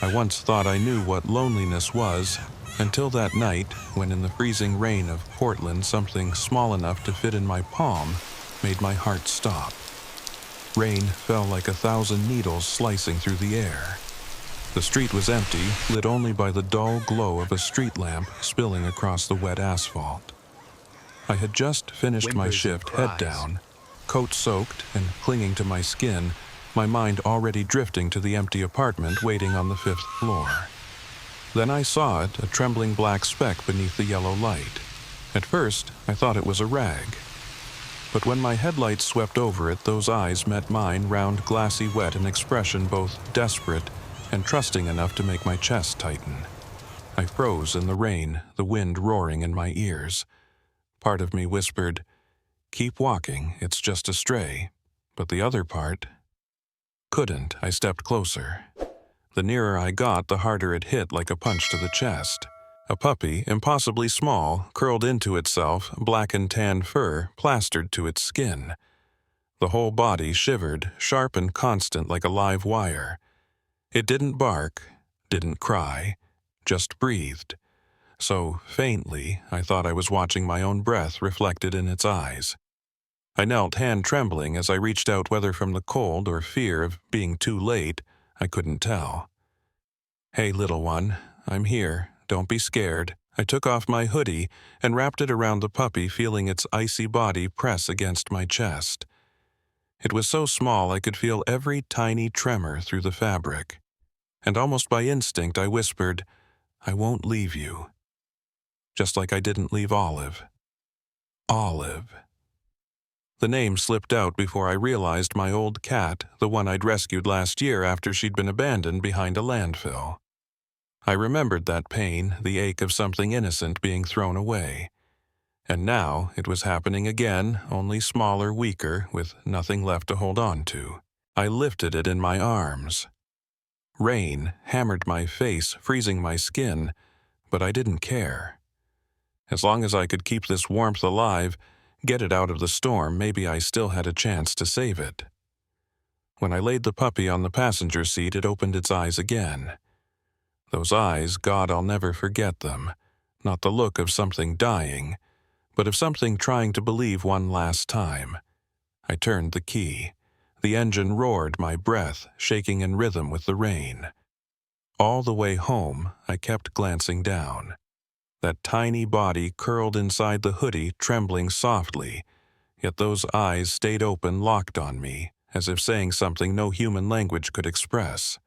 I once thought I knew what loneliness was, until that night when in the freezing rain of Portland something small enough to fit in my palm made my heart stop. Rain fell like 1,000 needles slicing through the air. The street was empty, lit only by the dull glow of a street lamp spilling across the wet asphalt. I had just finished my shift head down, coat soaked and clinging to my skin, my mind already drifting to the empty apartment waiting on the 5th floor. Then I saw it, a trembling black speck beneath the yellow light. At first, I thought it was a rag. But when my headlights swept over it, those eyes met mine, round, glassy, wet, an expression both desperate and trusting enough to make my chest tighten. I froze in the rain, the wind roaring in my ears. Part of me whispered, "Keep walking, it's just a stray." But the other part couldn't. I stepped closer. The nearer I got, the harder it hit, like a punch to the chest. A puppy, impossibly small, curled into itself, black and tan fur plastered to its skin. The whole body shivered, sharp and constant like a live wire. It didn't bark, didn't cry, just breathed. So faintly, I thought I was watching my own breath reflected in its eyes. I knelt, hand trembling, as I reached out, whether from the cold or fear of being too late, I couldn't tell. "Hey, little one, I'm here. Don't be scared." I took off my hoodie and wrapped it around the puppy, feeling its icy body press against my chest. It was so small I could feel every tiny tremor through the fabric. And almost by instinct I whispered, "I won't leave you." Just like I didn't leave Olive. Olive. The name slipped out before I realized my old cat, the one I'd rescued last year after she'd been abandoned behind a landfill. I remembered that pain, the ache of something innocent being thrown away. And now it was happening again, only smaller, weaker, with nothing left to hold on to. I lifted it in my arms. Rain hammered my face, freezing my skin, but I didn't care. As long as I could keep this warmth alive, get it out of the storm, maybe I still had a chance to save it. When I laid the puppy on the passenger seat, it opened its eyes again. Those eyes, God, I'll never forget them. Not the look of something dying, but of something trying to believe one last time. I turned the key. The engine roared, my breath shaking in rhythm with the rain. All the way home, I kept glancing down. That tiny body curled inside the hoodie, trembling softly, yet those eyes stayed open, locked on me, as if saying something no human language could express.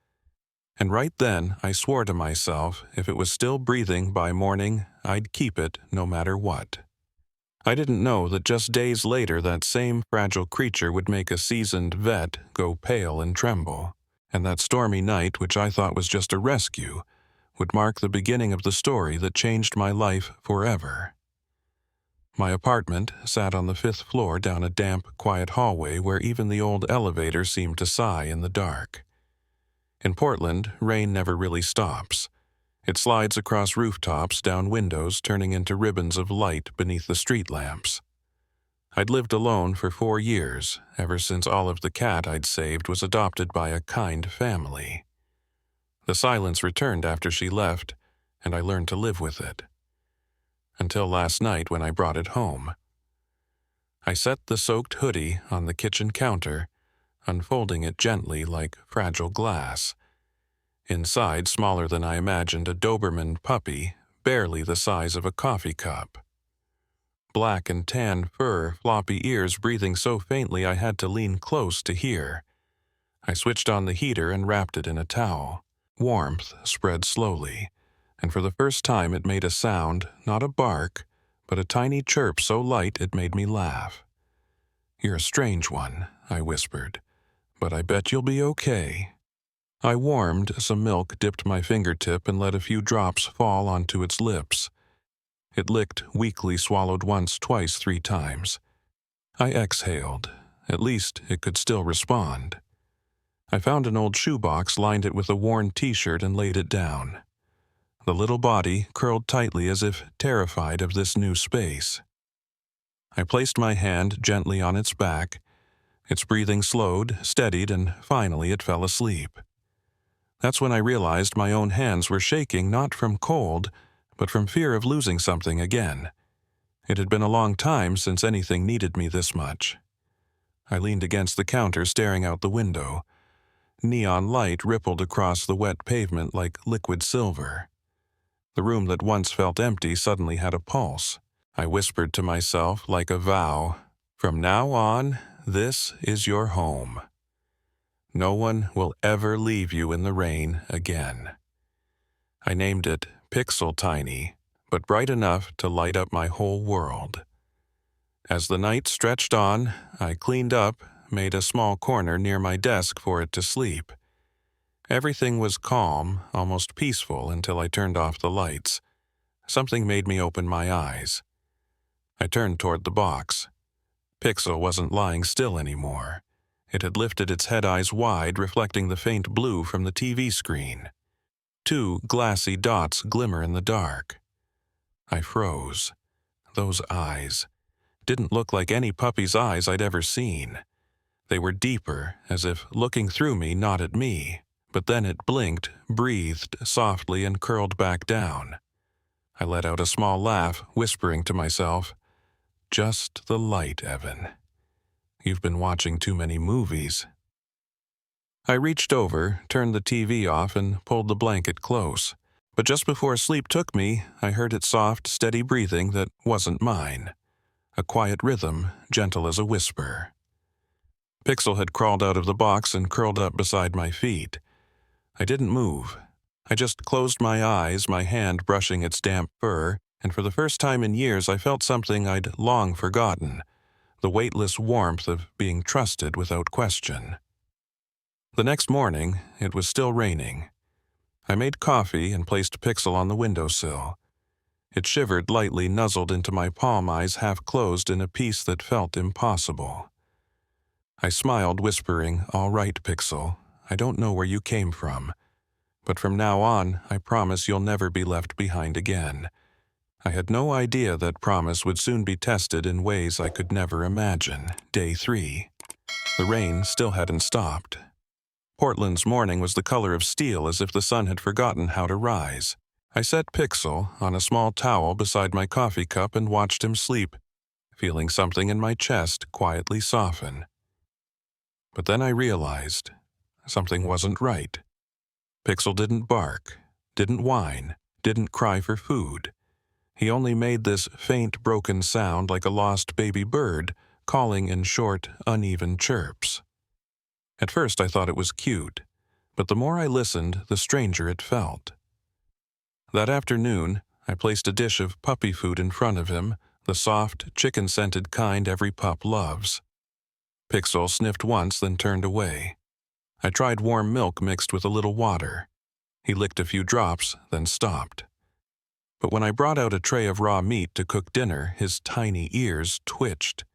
And right then, I swore to myself, if it was still breathing by morning, I'd keep it no matter what. I didn't know that just days later that same fragile creature would make a seasoned vet go pale and tremble, and that stormy night, which I thought was just a rescue, would mark the beginning of the story that changed my life forever. My apartment sat on the 5th floor down a damp, quiet hallway where even the old elevator seemed to sigh in the dark. In Portland, rain never really stops. It slides across rooftops, down windows, turning into ribbons of light beneath the street lamps. I'd lived alone for 4 years, ever since Olive the cat I'd saved was adopted by a kind family. The silence returned after she left, and I learned to live with it. Until last night when I brought it home. I set the soaked hoodie on the kitchen counter, unfolding it gently like fragile glass. Inside, smaller than I imagined, a Doberman puppy, barely the size of a coffee cup. Black and tan fur, floppy ears breathing so faintly I had to lean close to hear. I switched on the heater and wrapped it in a towel. Warmth spread slowly, and for the first time it made a sound, not a bark, but a tiny chirp so light it made me laugh. "You're a strange one," I whispered, "but I bet you'll be okay." I warmed some milk, dipped my fingertip, and let a few drops fall onto its lips. It licked weakly, swallowed once, twice, 3 times. I exhaled. At least it could still respond. I found an old shoebox, lined it with a worn t-shirt, and laid it down. The little body curled tightly as if terrified of this new space. I placed my hand gently on its back. Its breathing slowed, steadied, and finally it fell asleep. That's when I realized my own hands were shaking not from cold, but from fear of losing something again. It had been a long time since anything needed me this much. I leaned against the counter staring out the window. Neon light rippled across the wet pavement like liquid silver. The room that once felt empty suddenly had a pulse. I whispered to myself like a vow, "From now on, this is your home. No one will ever leave you in the rain again." I named it Pixel Tiny, but bright enough to light up my whole world. As the night stretched on, I cleaned up, made a small corner near my desk for it to sleep. Everything was calm, almost peaceful until I turned off the lights. Something made me open my eyes. I turned toward the box. Pixel wasn't lying still anymore. It had lifted its head eyes wide, reflecting the faint blue from the TV screen. 2 glassy dots glimmer in the dark. I froze. Those eyes didn't look like any puppy's eyes I'd ever seen. They were deeper, as if looking through me, not at me. But then it blinked, breathed softly, and curled back down. I let out a small laugh, whispering to myself, "Just the light, Evan. You've been watching too many movies." I reached over, turned the TV off, and pulled the blanket close. But just before sleep took me, I heard its soft, steady breathing that wasn't mine. A quiet rhythm, gentle as a whisper. Pixel had crawled out of the box and curled up beside my feet. I didn't move. I just closed my eyes, my hand brushing its damp fur, and for the first time in years I felt something I'd long forgotten, the weightless warmth of being trusted without question. The next morning, it was still raining. I made coffee and placed Pixel on the windowsill. It shivered lightly, nuzzled into my palm, eyes half closed in a peace that felt impossible. I smiled, whispering, "All right, Pixel. I don't know where you came from. But from now on, I promise you'll never be left behind again." I had no idea that promise would soon be tested in ways I could never imagine. Day 3. The rain still hadn't stopped. Portland's morning was the color of steel, as if the sun had forgotten how to rise. I set Pixel on a small towel beside my coffee cup and watched him sleep, feeling something in my chest quietly soften. But then I realized something wasn't right. Pixel didn't bark, didn't whine, didn't cry for food. He only made this faint, broken sound like a lost baby bird, calling in short, uneven chirps. At first I thought it was cute, but the more I listened, the stranger it felt. That afternoon, I placed a dish of puppy food in front of him, the soft, chicken-scented kind every pup loves. Pixel sniffed once, then turned away. I tried warm milk mixed with a little water. He licked a few drops, then stopped. But when I brought out a tray of raw meat to cook dinner, his tiny ears twitched.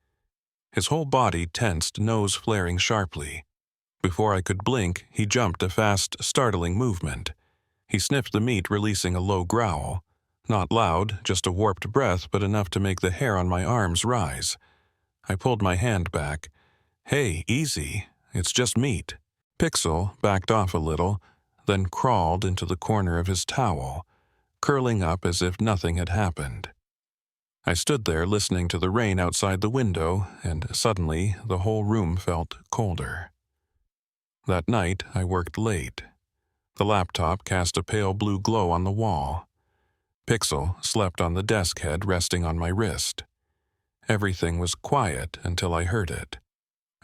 His whole body tensed, nose flaring sharply. Before I could blink, he jumped a fast, startling movement. He sniffed the meat, releasing a low growl. Not loud, just a warped breath, but enough to make the hair on my arms rise. I pulled my hand back. "Hey, easy. It's just meat." Pixel backed off a little, then crawled into the corner of his towel, curling up as if nothing had happened. I stood there listening to the rain outside the window, and suddenly the whole room felt colder. That night, I worked late. The laptop cast a pale blue glow on the wall. Pixel slept on the desk head resting on my wrist. Everything was quiet until I heard it.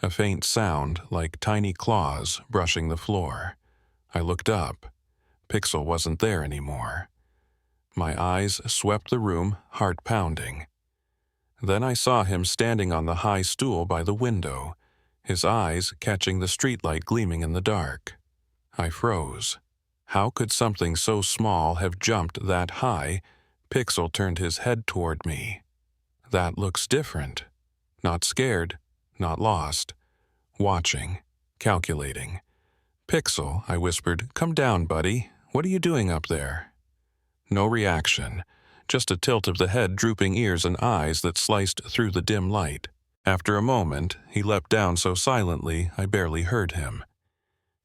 A faint sound like tiny claws brushing the floor. I looked up. Pixel wasn't there anymore. My eyes swept the room, heart pounding. Then I saw him standing on the high stool by the window, his eyes catching the streetlight gleaming in the dark. I froze. How could something so small have jumped that high? Pixel turned his head toward me. "That looks different." Not scared, not lost. Watching, calculating. "Pixel," I whispered, "come down, buddy. What are you doing up there?" No reaction, just a tilt of the head, drooping ears and eyes that sliced through the dim light. After a moment, he leapt down so silently I barely heard him.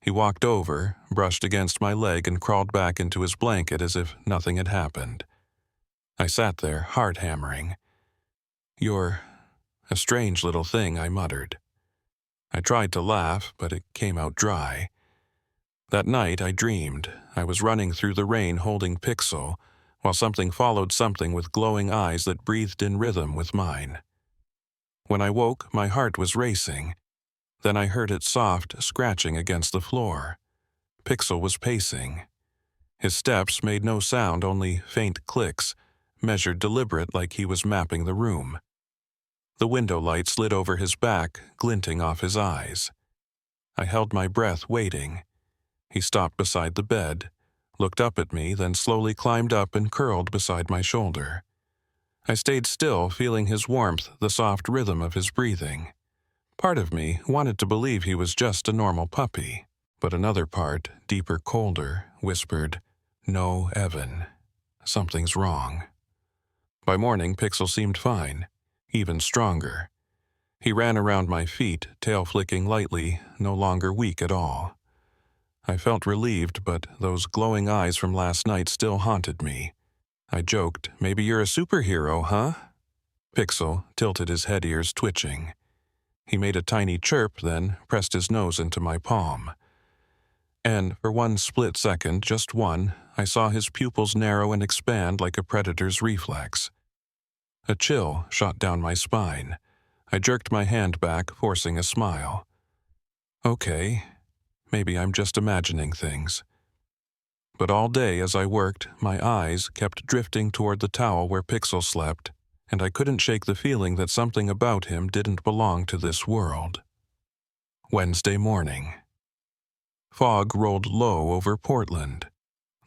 He walked over, brushed against my leg, and crawled back into his blanket as if nothing had happened. I sat there, heart hammering. "You're a strange little thing," I muttered. I tried to laugh, but it came out dry. That night I dreamed I was running through the rain holding Pixel, while something followed something with glowing eyes that breathed in rhythm with mine. When I woke, my heart was racing. Then I heard it soft scratching against the floor. Pixel was pacing. His steps made no sound, only faint clicks, measured deliberate like he was mapping the room. The window light slid over his back, glinting off his eyes. I held my breath, waiting. He stopped beside the bed, looked up at me, then slowly climbed up and curled beside my shoulder. I stayed still, feeling his warmth, the soft rhythm of his breathing. Part of me wanted to believe he was just a normal puppy, but another part, deeper, colder, whispered, "No, Evan. Something's wrong." By morning, Pixel seemed fine, even stronger. He ran around my feet, tail flicking lightly, no longer weak at all. I felt relieved, but those glowing eyes from last night still haunted me. I joked, "Maybe you're a superhero, huh?" Pixel tilted his head, ears twitching. He made a tiny chirp, then pressed his nose into my palm. And for one split second, just one, I saw his pupils narrow and expand like a predator's reflex. A chill shot down my spine. I jerked my hand back, forcing a smile. Okay, maybe I'm just imagining things. But all day as I worked, my eyes kept drifting toward the towel where Pixel slept, and I couldn't shake the feeling that something about him didn't belong to this world. Wednesday morning. Fog rolled low over Portland.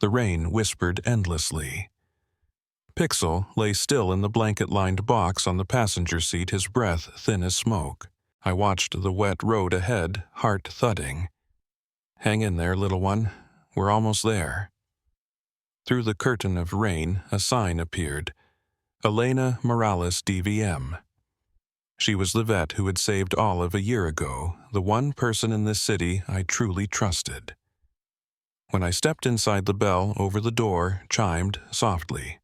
The rain whispered endlessly. Pixel lay still in the blanket-lined box on the passenger seat, his breath thin as smoke. I watched the wet road ahead, heart thudding. "Hang in there, little one. We're almost there." Through the curtain of rain, a sign appeared. Elena Morales, DVM. She was the vet who had saved Olive a year ago, the one person in this city I truly trusted. When I stepped inside, the bell over the door chimed softly.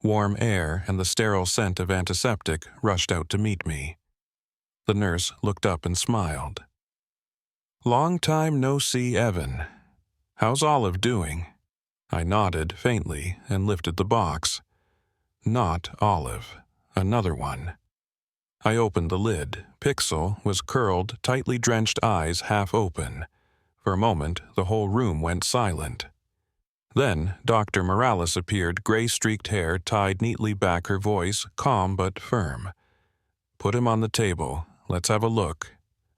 Warm air and the sterile scent of antiseptic rushed out to meet me. The nurse looked up and smiled. "Long time no see, Evan. How's Olive doing?" I nodded faintly and lifted the box. Not Olive. Another one. I opened the lid. Pixel was curled, tightly drenched eyes half open. For a moment, the whole room went silent. Then Dr. Morales appeared, gray-streaked hair tied neatly back, her voice calm but firm. "Put him on the table. Let's have a look."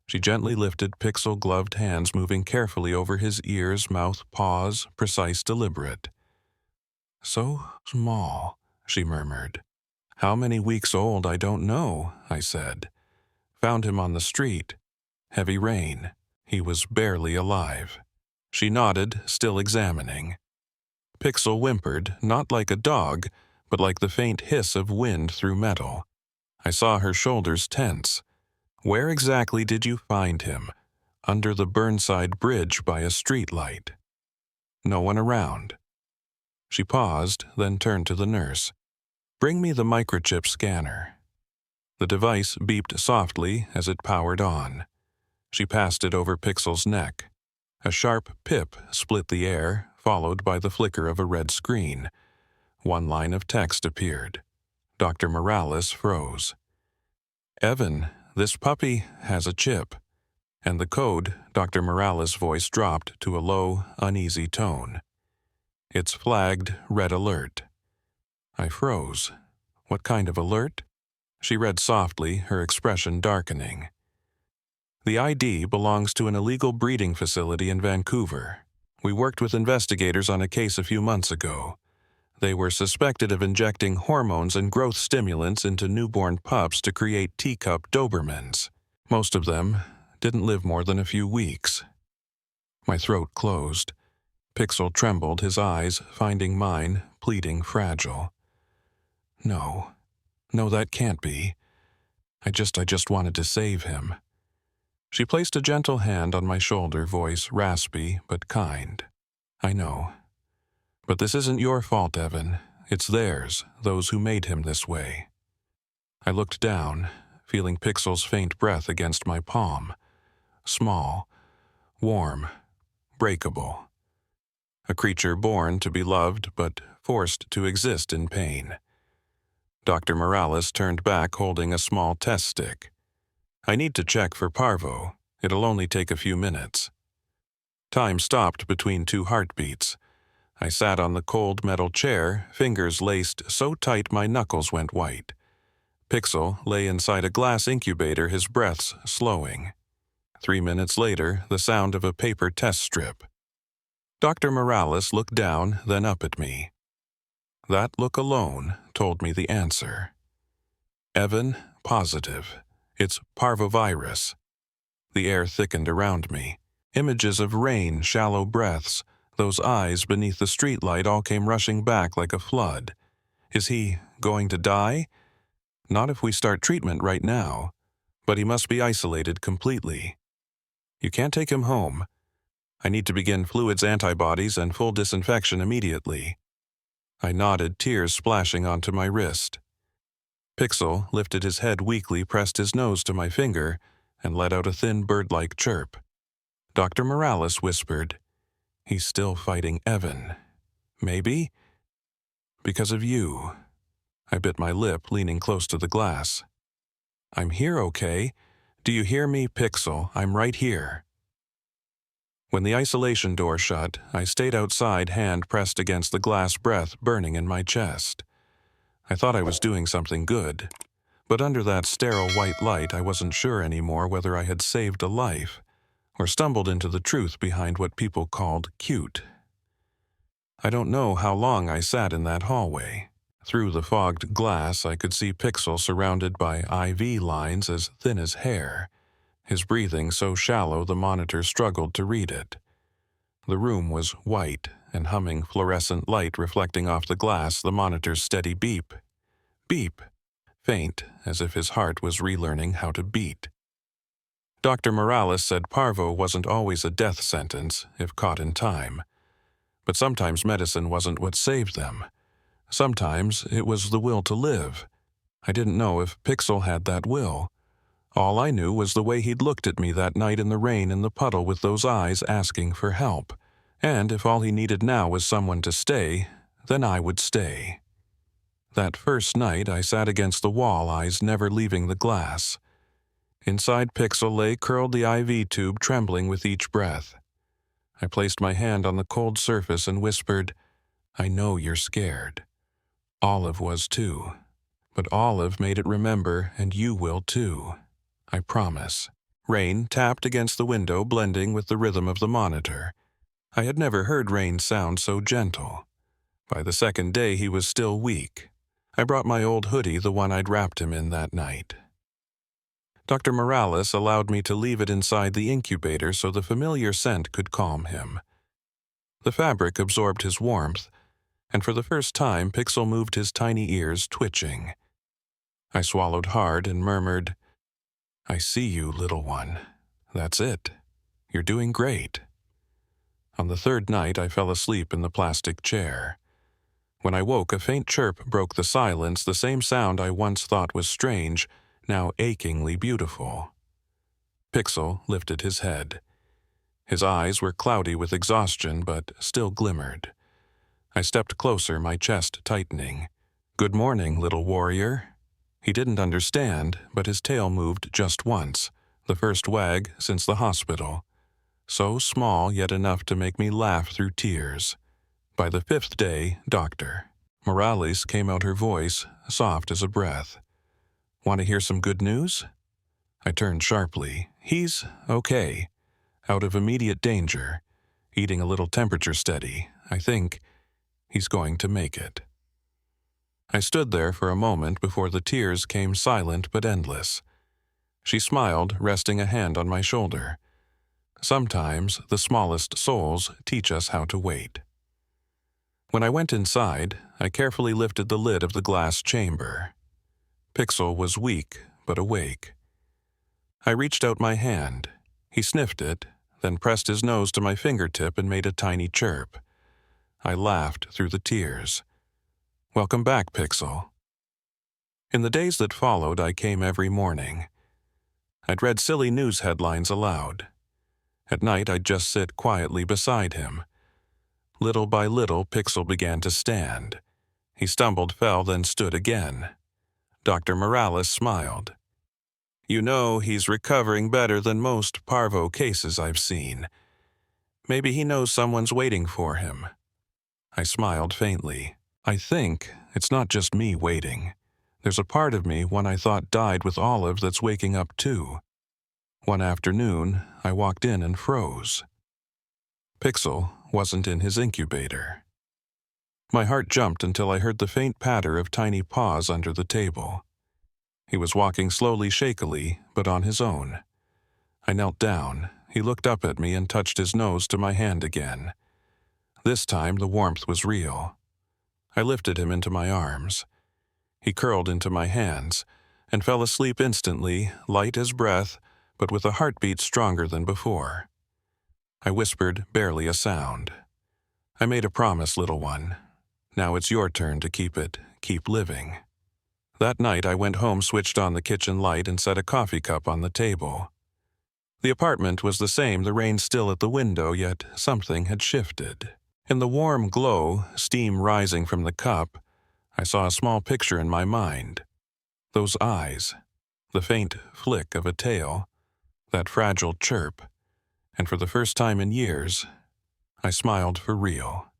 She gently lifted Pixel-gloved hands, moving carefully over his ears, mouth, paws, precise, deliberate. "So small," she murmured. "How many weeks old, I don't know," I said. "Found him on the street. Heavy rain. He was barely alive." She nodded, still examining. Pixel whimpered, not like a dog, but like the faint hiss of wind through metal. I saw her shoulders tense. "Where exactly did you find him?" "Under the Burnside Bridge by a streetlight." "No one around." She paused, then turned to the nurse. "Bring me the microchip scanner." The device beeped softly as it powered on. She passed it over Pixel's neck. A sharp pip split the air, followed by the flicker of a red screen. One line of text appeared. Dr. Morales froze. "Evan, this puppy has a chip." And the code, Dr. Morales' voice dropped to a low, uneasy tone. "It's flagged red alert." I froze. What kind of alert? She read softly, her expression darkening. "The ID belongs to an illegal breeding facility in Vancouver. We worked with investigators on a case a few months ago. They were suspected of injecting hormones and growth stimulants into newborn pups to create teacup Dobermans. Most of them didn't live more than a few weeks." My throat closed. Pixel trembled, his eyes finding mine, pleading, fragile. No, that can't be. I just wanted to save him." She placed a gentle hand on my shoulder, voice raspy but kind. I know. But this isn't your fault, Evan. It's theirs, those who made him this way. I looked down, feeling Pixel's faint breath against my palm. Small, warm, breakable. A creature born to be loved but forced to exist in pain. Dr. Morales turned back holding a small test stick. I need to check for parvo. It'll only take a few minutes. Time stopped between 2 heartbeats. I sat on the cold metal chair, fingers laced so tight my knuckles went white. Pixel lay inside a glass incubator, his breaths slowing. 3 minutes later, the sound of a paper test strip. Dr. Morales looked down, then up at me. That look alone told me the answer. Evan, positive. It's parvovirus. The air thickened around me. Images of rain, shallow breaths, those eyes beneath the streetlight all came rushing back like a flood. Is he going to die? Not if we start treatment right now. But he must be isolated completely. You can't take him home. I need to begin fluids, antibodies, and full disinfection immediately. I nodded, tears splashing onto my wrist. Pixel lifted his head weakly, pressed his nose to my finger, and let out a thin bird-like chirp. Dr. Morales whispered, "He's still fighting Evan. Maybe? Because of you." I bit my lip, leaning close to the glass. "I'm here, okay? Do you hear me, Pixel? I'm right here." When the isolation door shut, I stayed outside, hand pressed against the glass, breath burning in my chest. I thought I was doing something good, but under that sterile white light I wasn't sure anymore whether I had saved a life or stumbled into the truth behind what people called cute. I don't know how long I sat in that hallway. Through the fogged glass I could see Pixel surrounded by IV lines as thin as hair, his breathing so shallow the monitor struggled to read it. The room was white and humming fluorescent light reflecting off the glass, the monitor's steady beep. Beep. Faint, as if his heart was relearning how to beat. Dr. Morales said parvo wasn't always a death sentence if caught in time. But sometimes medicine wasn't what saved them. Sometimes it was the will to live. I didn't know if Pixel had that will. All I knew was the way he'd looked at me that night in the rain in the puddle with those eyes asking for help. And if all he needed now was someone to stay, then I would stay. That first night I sat against the wall, eyes never leaving the glass. Inside Pixel lay curled the IV tube, trembling with each breath. I placed my hand on the cold surface and whispered, "I know you're scared." Olive was too. But Olive made it remember, and you will too. I promise. Rain tapped against the window, blending with the rhythm of the monitor. I had never heard rain sound so gentle. By the second day he was still weak. I brought my old hoodie, the one I'd wrapped him in that night. Dr. Morales allowed me to leave it inside the incubator so the familiar scent could calm him. The fabric absorbed his warmth, and for the first time Pixel moved his tiny ears, twitching. I swallowed hard and murmured, "I see you, little one. That's it. You're doing great." On the third night I fell asleep in the plastic chair. When I woke, a faint chirp broke the silence, the same sound I once thought was strange, now achingly beautiful. Pixel lifted his head. His eyes were cloudy with exhaustion, but still glimmered. I stepped closer, my chest tightening. "Good morning, little warrior." He didn't understand, but his tail moved just once, the first wag since the hospital. So small, yet enough to make me laugh through tears. By the 5th day, Dr. Morales came out, her voice soft as a breath. "Want to hear some good news?" I turned sharply. "He's okay. Out of immediate danger. Eating a little temperature steady. I think he's going to make it." I stood there for a moment before the tears came, silent but endless. She smiled, resting a hand on my shoulder. Sometimes the smallest souls teach us how to wait. When I went inside, I carefully lifted the lid of the glass chamber. Pixel was weak but awake. I reached out my hand. He sniffed it, then pressed his nose to my fingertip and made a tiny chirp. I laughed through the tears. "Welcome back, Pixel." In the days that followed, I came every morning. I'd read silly news headlines aloud. At night, I'd just sit quietly beside him. Little by little, Pixel began to stand. He stumbled, fell, then stood again. Dr. Morales smiled. "You know, he's recovering better than most parvo cases I've seen. Maybe he knows someone's waiting for him." I smiled faintly. I think it's not just me waiting. There's a part of me, one I thought died with Olive, that's waking up too. One afternoon, I walked in and froze. Pixel wasn't in his incubator. My heart jumped until I heard the faint patter of tiny paws under the table. He was walking slowly, shakily, but on his own. I knelt down. He looked up at me and touched his nose to my hand again. This time, the warmth was real. I lifted him into my arms. He curled into my hands and fell asleep instantly, light as breath, but with a heartbeat stronger than before. I whispered barely a sound. "I made a promise, little one. Now it's your turn to keep living." That night I went home, switched on the kitchen light, and set a coffee cup on the table. The apartment was the same, the rain still at the window, yet something had shifted. In the warm glow, steam rising from the cup, I saw a small picture in my mind. Those eyes, the faint flick of a tail, that fragile chirp, and for the first time in years, I smiled for real.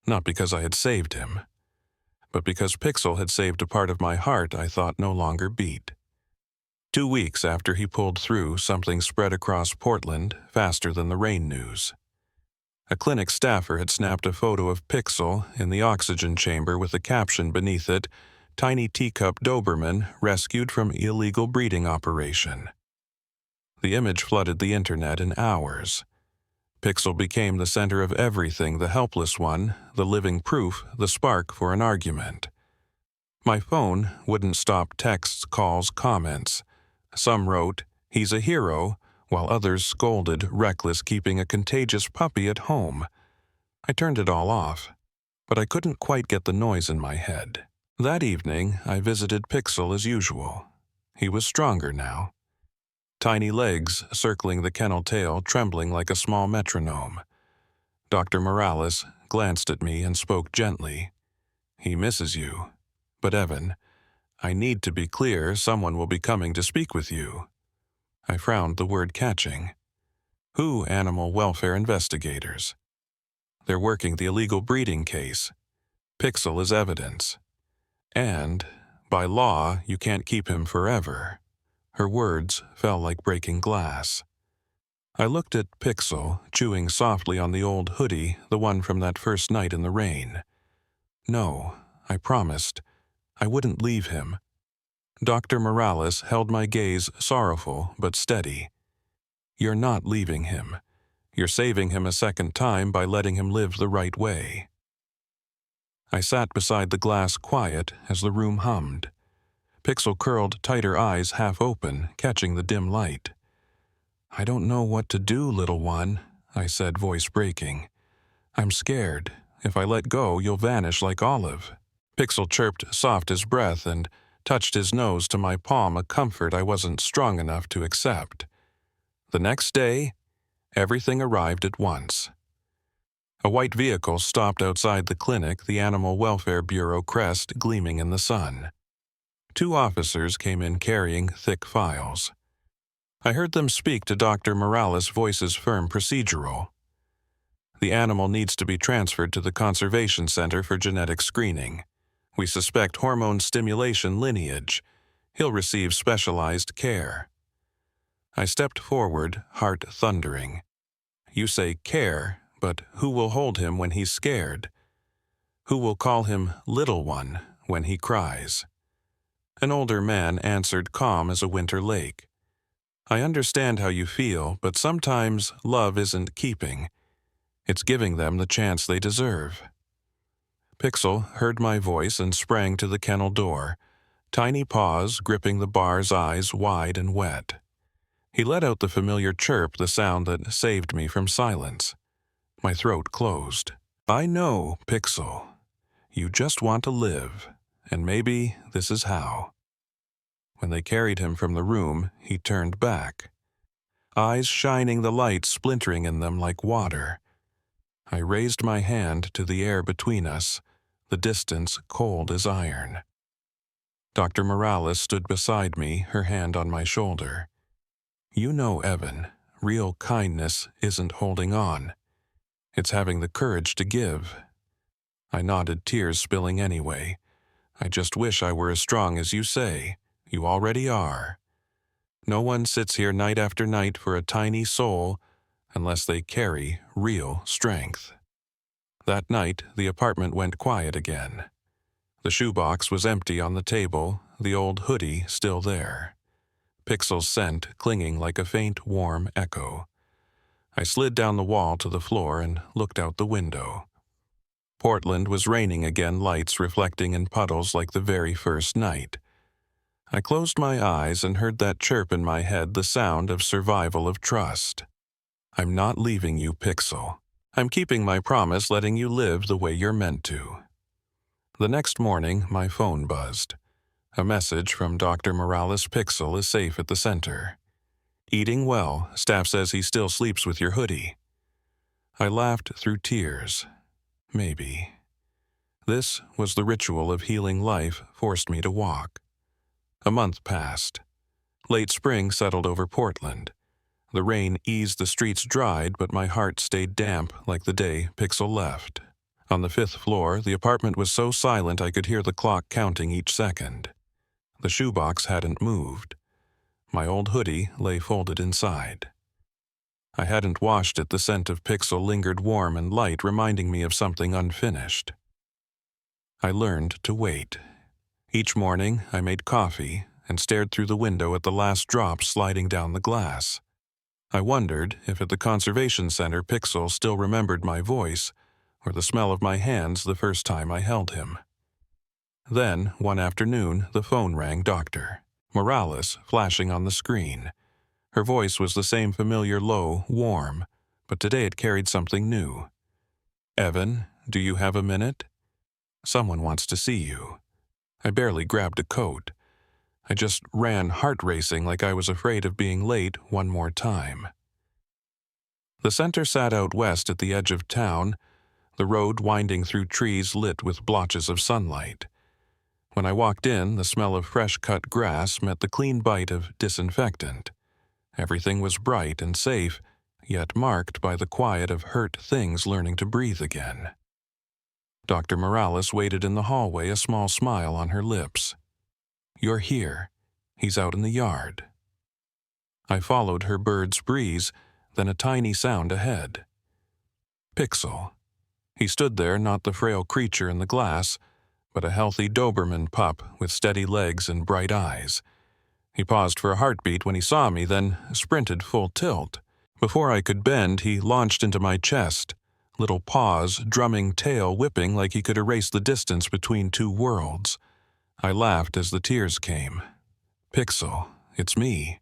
Not because I had saved him, but because Pixel had saved a part of my heart I thought no longer beat. 2 weeks after he pulled through, something spread across Portland faster than the rain news. A clinic staffer had snapped a photo of Pixel in the oxygen chamber with a caption beneath it, "Tiny teacup Doberman rescued from illegal breeding operation." The image flooded the internet in hours. Pixel became the center of everything, the helpless one, the living proof, the spark for an argument. My phone wouldn't stop texts, calls, comments. Some wrote, "He's a hero," while others scolded, reckless, keeping a contagious puppy at home. I turned it all off, but I couldn't quite get the noise in my head. That evening, I visited Pixel as usual. He was stronger now. Tiny legs circling the kennel tail, trembling like a small metronome. Dr. Morales glanced at me and spoke gently. "He misses you. But Evan, I need to be clear, someone will be coming to speak with you." I frowned, the word catching. "Who? Animal welfare investigators. They're working the illegal breeding case. Pixel is evidence. And, by law, you can't keep him forever." Her words fell like breaking glass. I looked at Pixel, chewing softly on the old hoodie, the one from that first night in the rain. "No," I promised. "I wouldn't leave him." Dr. Morales held my gaze, sorrowful but steady. "You're not leaving him. You're saving him a second time by letting him live the right way." I sat beside the glass, quiet as the room hummed. Pixel curled tighter, eyes half open, catching the dim light. "I don't know what to do, little one," I said, voice breaking. "I'm scared. If I let go, you'll vanish like Olive." Pixel chirped soft as breath and touched his nose to my palm, a comfort I wasn't strong enough to accept. The next day, everything arrived at once. A white vehicle stopped outside the clinic, the Animal Welfare Bureau crest gleaming in the sun. 2 officers came in carrying thick files. I heard them speak to Dr. Morales, voices firm, procedural. "The animal needs to be transferred to the Conservation Center for genetic screening. We suspect hormone stimulation lineage. He'll receive specialized care." I stepped forward, heart thundering. "You say care, but who will hold him when he's scared? Who will call him little one when he cries?" An older man answered, calm as a winter lake. "I understand how you feel, but sometimes love isn't keeping. It's giving them the chance they deserve." Pixel heard my voice and sprang to the kennel door, tiny paws gripping the bars, eyes wide and wet. He let out the familiar chirp, the sound that saved me from silence. My throat closed. I know, Pixel. You just want to live, and maybe this is how. When they carried him from the room, he turned back, eyes shining, the light splintering in them like water. I raised my hand to the air between us, the distance cold as iron. Dr. Morales stood beside me, her hand on my shoulder. You know, Evan, real kindness isn't holding on. It's having the courage to give. I nodded, tears spilling anyway. I just wish I were as strong as you say. You already are. No one sits here night after night for a tiny soul unless they carry real strength. That night, the apartment went quiet again. The shoebox was empty on the table, the old hoodie still there. Pixel's scent clinging like a faint, warm echo. I slid down the wall to the floor and looked out the window. Portland was raining again, lights reflecting in puddles like the very first night. I closed my eyes and heard that chirp in my head, the sound of survival, of trust. I'm not leaving you, Pixel. I'm keeping my promise, letting you live the way you're meant to. The next morning, my phone buzzed. A message from Dr. Morales. Pixel is safe at the center. Eating well. Staff says he still sleeps with your hoodie. I laughed through tears. Maybe. This was the ritual of healing life forced me to walk. A month passed. Late spring settled over Portland. The rain eased, the streets dried, but my heart stayed damp like the day Pixel left. On the 5th floor, the apartment was so silent I could hear the clock counting each second. The shoebox hadn't moved. My old hoodie lay folded inside. I hadn't washed it. The scent of Pixel lingered warm and light, reminding me of something unfinished. I learned to wait. Each morning, I made coffee and stared through the window at the last drops sliding down the glass. I wondered if at the conservation center Pixel still remembered my voice or the smell of my hands the first time I held him. Then, one afternoon, the phone rang. Dr. Morales flashing on the screen. Her voice was the same familiar, low, warm, but today it carried something new. Evan, do you have a minute? Someone wants to see you. I barely grabbed a coat. I just ran, heart racing, like I was afraid of being late one more time. The center sat out west at the edge of town, the road winding through trees lit with blotches of sunlight. When I walked in, the smell of fresh-cut grass met the clean bite of disinfectant. Everything was bright and safe, yet marked by the quiet of hurt things learning to breathe again. Dr. Morales waited in the hallway, a small smile on her lips. You're here. He's out in the yard. I followed her bird's breeze, then a tiny sound ahead. Pixel. He stood there, not the frail creature in the glass, but a healthy Doberman pup with steady legs and bright eyes. He paused for a heartbeat when he saw me, then sprinted full tilt. Before I could bend, he launched into my chest, little paws, drumming, tail whipping like he could erase the distance between two worlds. I laughed as the tears came. Pixel, it's me.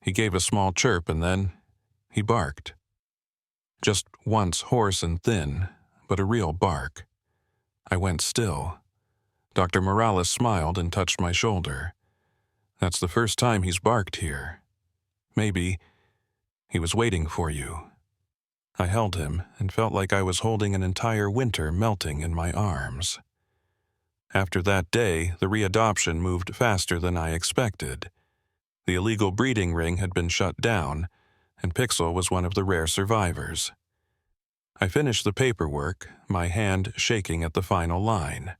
He gave a small chirp and then he barked. Just once, hoarse and thin, but a real bark. I went still. Dr. Morales smiled and touched my shoulder. That's the first time he's barked here. Maybe he was waiting for you. I held him and felt like I was holding an entire winter melting in my arms. After that day, the readoption moved faster than I expected. The illegal breeding ring had been shut down, and Pixel was one of the rare survivors. I finished the paperwork, my hand shaking at the final line.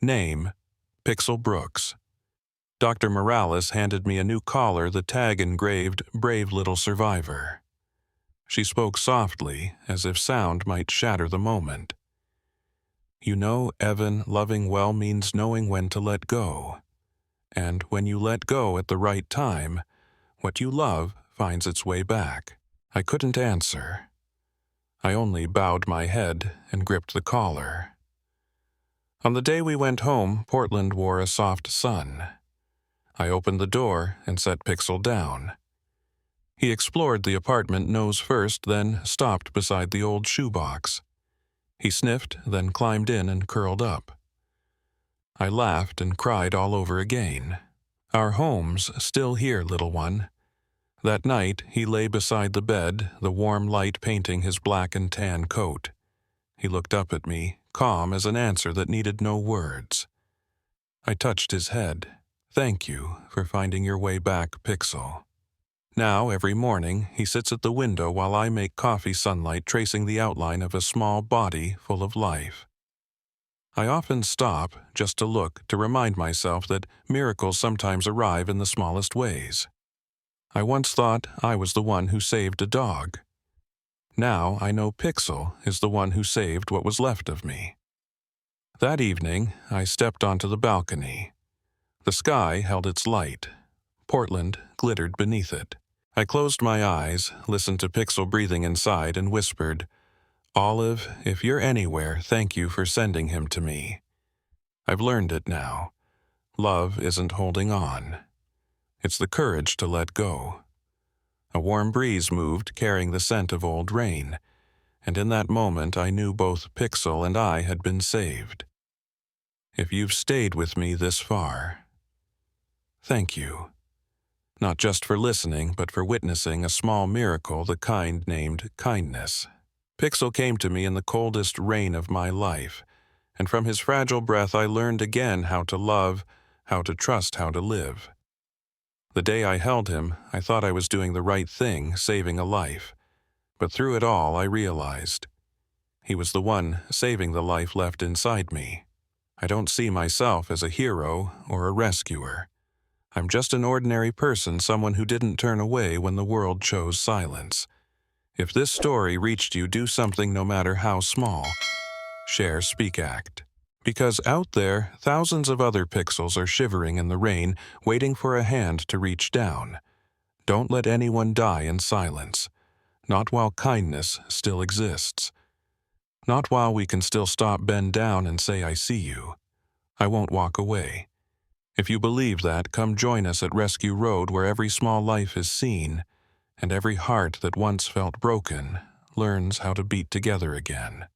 Name, Pixel Brooks. Dr. Morales handed me a new collar, the tag engraved, Brave Little Survivor. She spoke softly, as if sound might shatter the moment. You know, Evan, loving well means knowing when to let go. And when you let go at the right time, what you love finds its way back. I couldn't answer. I only bowed my head and gripped the collar. On the day we went home, Portland wore a soft sun. I opened the door and set Pixel down. He explored the apartment nose first, then stopped beside the old shoebox. He sniffed, then climbed in and curled up. I laughed and cried all over again. Our home's still here, little one. That night, he lay beside the bed, the warm light painting his black and tan coat. He looked up at me, calm as an answer that needed no words. I touched his head. Thank you for finding your way back, Pixel. Now, every morning, he sits at the window while I make coffee sunlight tracing the outline of a small body full of life. I often stop just to look to remind myself that miracles sometimes arrive in the smallest ways. I once thought I was the one who saved a dog. Now I know Pixel is the one who saved what was left of me. That evening, I stepped onto the balcony. The sky held its light. Portland glittered beneath it. I closed my eyes, listened to Pixel breathing inside, and whispered, "Olive, if you're anywhere, thank you for sending him to me. I've learned it now. Love isn't holding on. It's the courage to let go." A warm breeze moved, carrying the scent of old rain, and in that moment I knew both Pixel and I had been saved. If you've stayed with me this far, thank you. Not just for listening, but for witnessing a small miracle the kind named kindness. Pixel came to me in the coldest rain of my life, and from his fragile breath I learned again how to love, how to trust, how to live. The day I held him, I thought I was doing the right thing, saving a life. But through it all, I realized he was the one saving the life left inside me. I don't see myself as a hero or a rescuer. I'm just an ordinary person, someone who didn't turn away when the world chose silence. If this story reached you, do something no matter how small. Share, speak, act. Because out there, thousands of other Pixels are shivering in the rain, waiting for a hand to reach down. Don't let anyone die in silence. Not while kindness still exists. Not while we can still stop, bend down, and say, "I see you." I won't walk away. If you believe that, come join us at Rescue Road, where every small life is seen, and every heart that once felt broken learns how to beat together again.